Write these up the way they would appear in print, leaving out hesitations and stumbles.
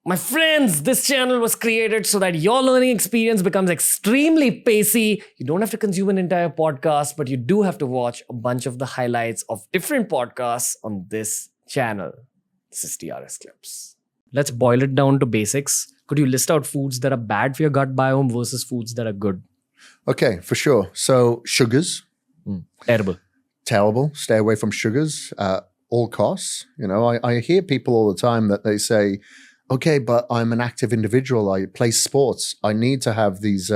My friends, this channel was created so that your learning experience becomes extremely pacey. You don't have to consume an entire podcast, but you do have to watch a bunch of the highlights of different podcasts on this channel. This is TRS Clips. Let's boil it down to basics. Could you list out foods that are bad for your gut biome versus foods that are good? Okay, for sure. So sugars. Terrible. Terrible. Stay away from sugars at all costs. You know, I hear people all the time that they say, okay, but I'm an active individual. I play sports. I need to have these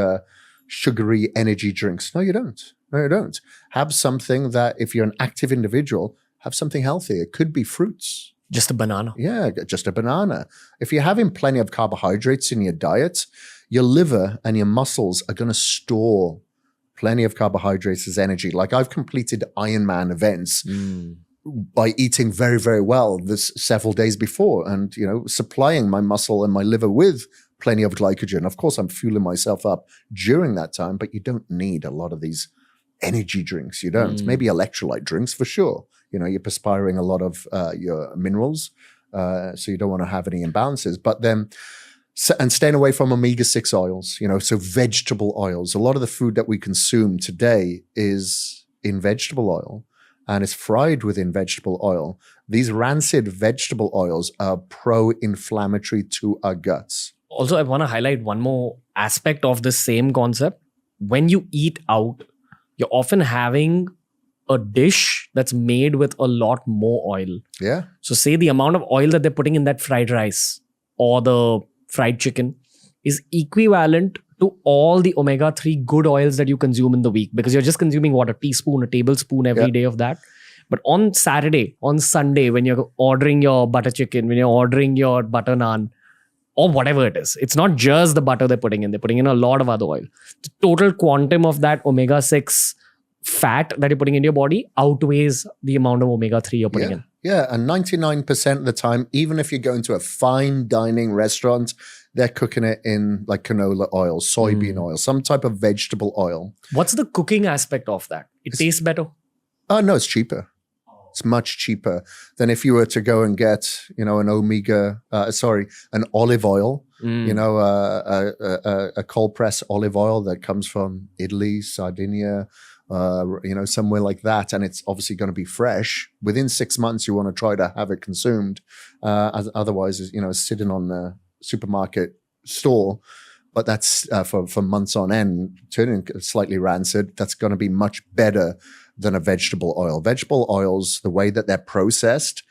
sugary energy drinks. No, you don't. No, you don't. Have something that if you're an active individual, have something healthy. It could be fruits. Just a banana. Yeah, just a banana. If you're having plenty of carbohydrates in your diet, your liver and your muscles are going to store plenty of carbohydrates as energy. Like I've completed Ironman events by eating very, very well this several days before and, you know, supplying my muscle and my liver with plenty of glycogen. Of course, I'm fueling myself up during that time, but you don't need a lot of these energy drinks. You don't. Maybe electrolyte drinks for sure. You know, you're perspiring a lot of your minerals, so you don't want to have any imbalances. But then, and staying away from omega-6 oils, you know, so vegetable oils. A lot of the food that we consume today is in vegetable oil and it's fried within vegetable oil. These rancid vegetable oils are pro-inflammatory to our guts. Also, I want to highlight one more aspect of this same concept. When you eat out, you're often having a dish that's made with a lot more oil. Yeah. So say the amount of oil that they're putting in that fried rice or the fried chicken is equivalent to all the omega-3 good oils that you consume in the week, because you're just consuming what, a teaspoon, a tablespoon every day of that. But on Saturday, on Sunday, when you're ordering your butter chicken, when you're ordering your butter naan, or whatever it is, it's not just the butter they're putting in a lot of other oil. The total quantum of that omega-6 fat that you're putting in your body outweighs the amount of omega-3 you're putting in. Yeah, and 99% of the time, even if you're going to a fine dining restaurant, they're cooking it in like canola oil, soybean oil, some type of vegetable oil. What's the cooking aspect of that? It tastes better? Oh, no, it's cheaper. It's much cheaper than if you were to go and get, you know, an olive oil, you know, a cold press olive oil that comes from Italy, Sardinia, you know, somewhere like that. And it's obviously going to be fresh. Within 6 months, you want to try to have it consumed. Otherwise, you know, sitting on the supermarket store, but that's for months on end, turning slightly rancid. That's going to be much better than a vegetable oil. Vegetable oils, the way that they're processed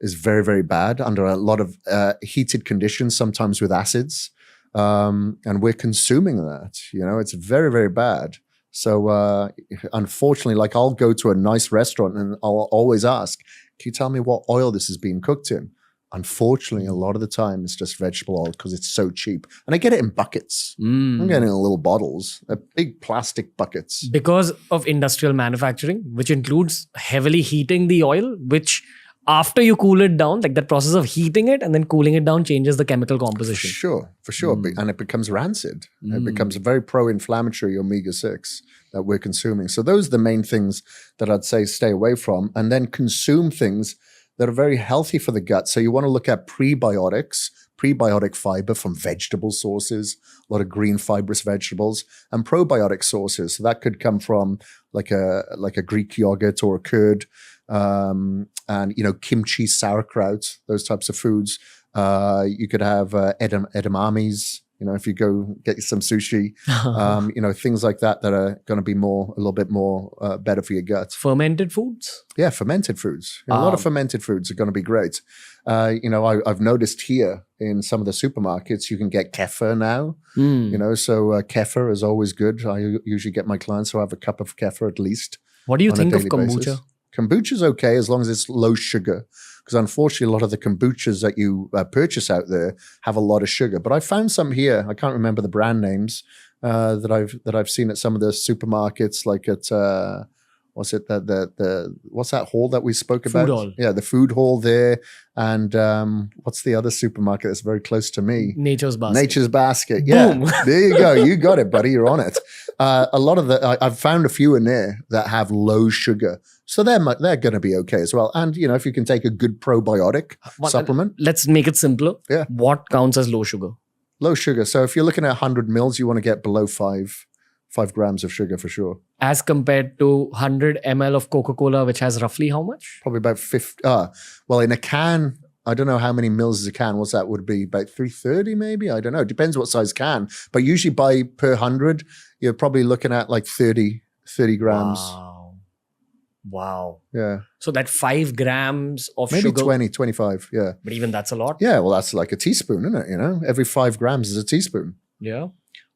is very, very bad under a lot of heated conditions, sometimes with acids. And we're consuming that, you know, it's very, very bad. So unfortunately, like I'll go to a nice restaurant and I'll always ask, can you tell me what oil this is being cooked in? Unfortunately, a lot of the time it's just vegetable oil because it's so cheap. And I get it in buckets. I'm getting it in little bottles, big plastic buckets. Because of industrial manufacturing, which includes heavily heating the oil, which after you cool it down, like that process of heating it and then cooling it down changes the chemical composition. For sure. And it becomes rancid. It becomes a very pro-inflammatory omega-6 that we're consuming. So those are the main things that I'd say stay away from, and then consume things that are very healthy for the gut. So you want to look at prebiotics, prebiotic fiber from vegetable sources, a lot of green fibrous vegetables, and probiotic sources. So that could come from like a Greek yogurt or a curd, and, you know, kimchi, sauerkraut, those types of foods. You could have edamames, you know, if you go get some sushi, you know, things like that are going to be a little bit more better for your gut. Fermented foods? Yeah, fermented foods. A lot of fermented foods are going to be great. You know, I've noticed here in some of the supermarkets, you can get kefir now. You know, so kefir is always good. I usually get my clients to have a cup of kefir at least. What do you think of kombucha? Basis. Kombucha's okay as long as it's low sugar, because unfortunately a lot of the kombuchas that you purchase out there have a lot of sugar. But I found some here. I can't remember the brand names that I've seen at some of the supermarkets, like at what's it, what's that hall that we spoke about? Food hall. Yeah, the food hall there. And what's the other supermarket that's very close to me? Nature's Basket. Nature's Basket. Yeah, Boom. there you go. You got it, buddy. You're on it. A lot of I've found a few in there that have low sugar. So they're going to be okay as well. And, if you can take a good probiotic supplement. Let's make it simpler. Yeah. What counts as low sugar? Low sugar. So if you're looking at 100 mils, you want to get below 5 grams of sugar for sure. As compared to 100 ml of Coca-Cola, which has roughly how much? Probably about 50. Well, in a can, I don't know how many mils is a can. What's that? Would be about 330 maybe? I don't know. Depends what size can. But usually per 100, you're probably looking at like 30 grams. Wow. Yeah. So that 5 grams of maybe sugar. 20, 25. Yeah. But even that's a lot. Yeah. Well, that's like a teaspoon, isn't it? Every 5 grams is a teaspoon. Yeah.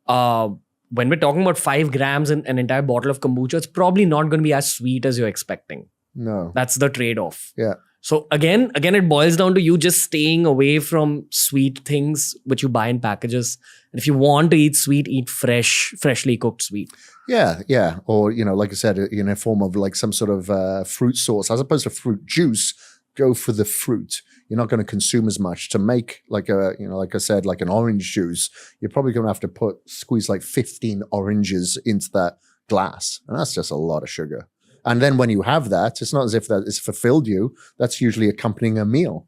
When we're talking about 5 grams in an entire bottle of kombucha, it's probably not going to be as sweet as you're expecting. No. That's the trade-off. Yeah. So again, it boils down to you just staying away from sweet things which you buy in packages. And if you want to eat sweet, eat freshly cooked sweet. Yeah, yeah. Or, like I said, in a form of like some sort of fruit sauce. As opposed to fruit juice, go for the fruit. You're not going to consume as much. To make like like I said, like an orange juice, you're probably going to have to squeeze like 15 oranges into that glass. And that's just a lot of sugar. And then when you have that, it's not as if that has fulfilled you. That's usually accompanying a meal.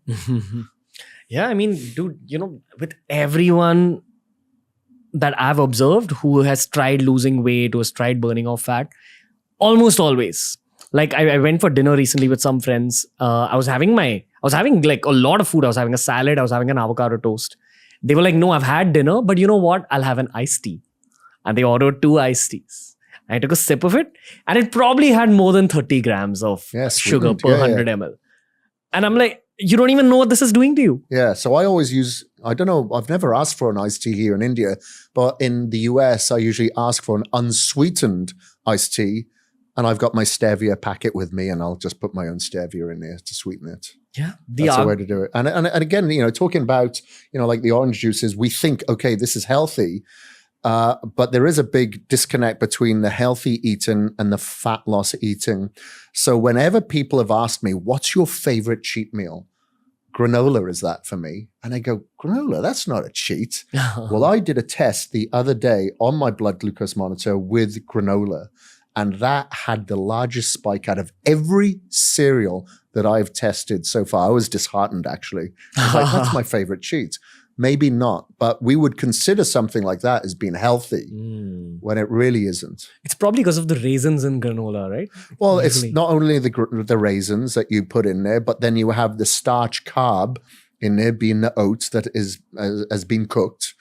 Yeah, I mean, dude, with everyone that I've observed who has tried losing weight, who has tried burning off fat, almost always. Like I went for dinner recently with some friends. I was having like a lot of food. I was having a salad. I was having an avocado toast. They were like, no, I've had dinner, but you know what? I'll have an iced tea. And they ordered 2 iced teas. I took a sip of it and it probably had more than 30 grams of sugar per 100 ml. And I'm like, you don't even know what this is doing to you. Yeah. So I always use, I don't know, I've never asked for an iced tea here in India, but in the US, I usually ask for an unsweetened iced tea. And I've got my stevia packet with me and I'll just put my own stevia in there to sweeten it. Yeah. That's the way to do it. And again, talking about, like the orange juices, we think, okay, this is healthy. But there is a big disconnect between the healthy eating and the fat loss eating. So whenever people have asked me, what's your favorite cheat meal? Granola is that for me. And I go, granola, that's not a cheat. Well, I did a test the other day on my blood glucose monitor with granola. And that had the largest spike out of every cereal that I've tested so far. I was disheartened, actually. I was like, that's my favorite cheat. Maybe not, but we would consider something like that as being healthy when it really isn't. It's probably because of the raisins in granola, right? Well, it's not only the raisins that you put in there, but then you have the starch carb in there, being the oats that has been cooked.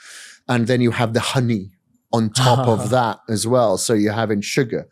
And then you have the honey on top of that as well. So you're having sugar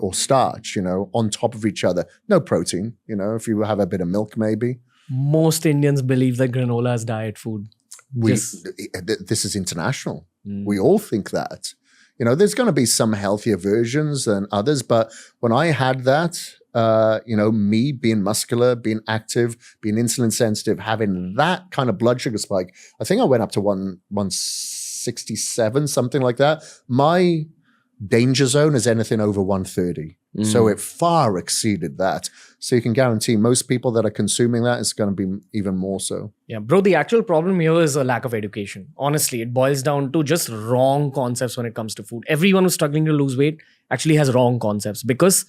or starch, on top of each other. No protein, if you have a bit of milk maybe. Most Indians believe that granola is diet food. This is international. We all think that. There's going to be some healthier versions than others, but when I had that, me being muscular, being active, being insulin sensitive, having that kind of blood sugar spike, I think I went up to 167, something like that. My danger zone is anything over 130. So it far exceeded that. So you can guarantee most people that are consuming that is going to be even more so. Yeah, bro, the actual problem here is a lack of education. Honestly, it boils down to just wrong concepts when it comes to food. Everyone who's struggling to lose weight actually has wrong concepts because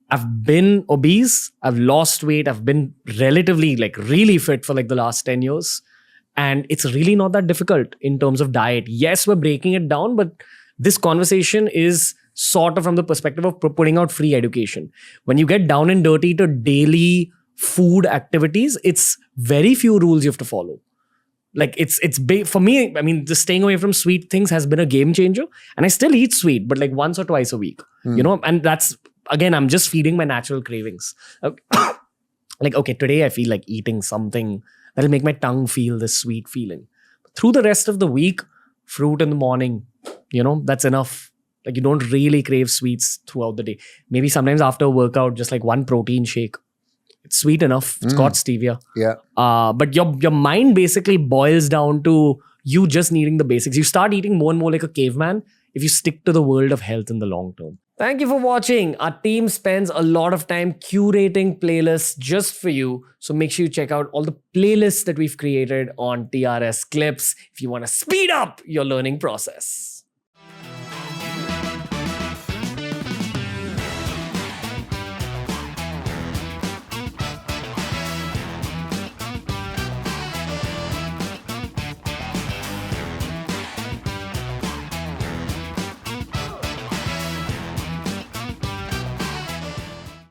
I've been obese, I've lost weight, I've been relatively really fit for the last 10 years. And it's really not that difficult in terms of diet. Yes, we're breaking it down, but this conversation is sort of from the perspective of putting out free education. When you get down and dirty to daily food activities, it's very few rules you have to follow. It's big for me. I mean, just staying away from sweet things has been a game changer. And I still eat sweet, but once or twice a week, and that's, again, I'm just feeding my natural cravings. Okay, today I feel like eating something that'll make my tongue feel this sweet feeling. Through the rest of the week, fruit in the morning, that's enough. You don't really crave sweets throughout the day. Maybe sometimes after a workout, just one protein shake. It's sweet enough. It's got stevia. Yeah. But your mind basically boils down to you just needing the basics. You start eating more and more like a caveman if you stick to the world of health in the long term. Thank you for watching. Our team spends a lot of time curating playlists just for you. So make sure you check out all the playlists that we've created on TRS Clips if you want to speed up your learning process.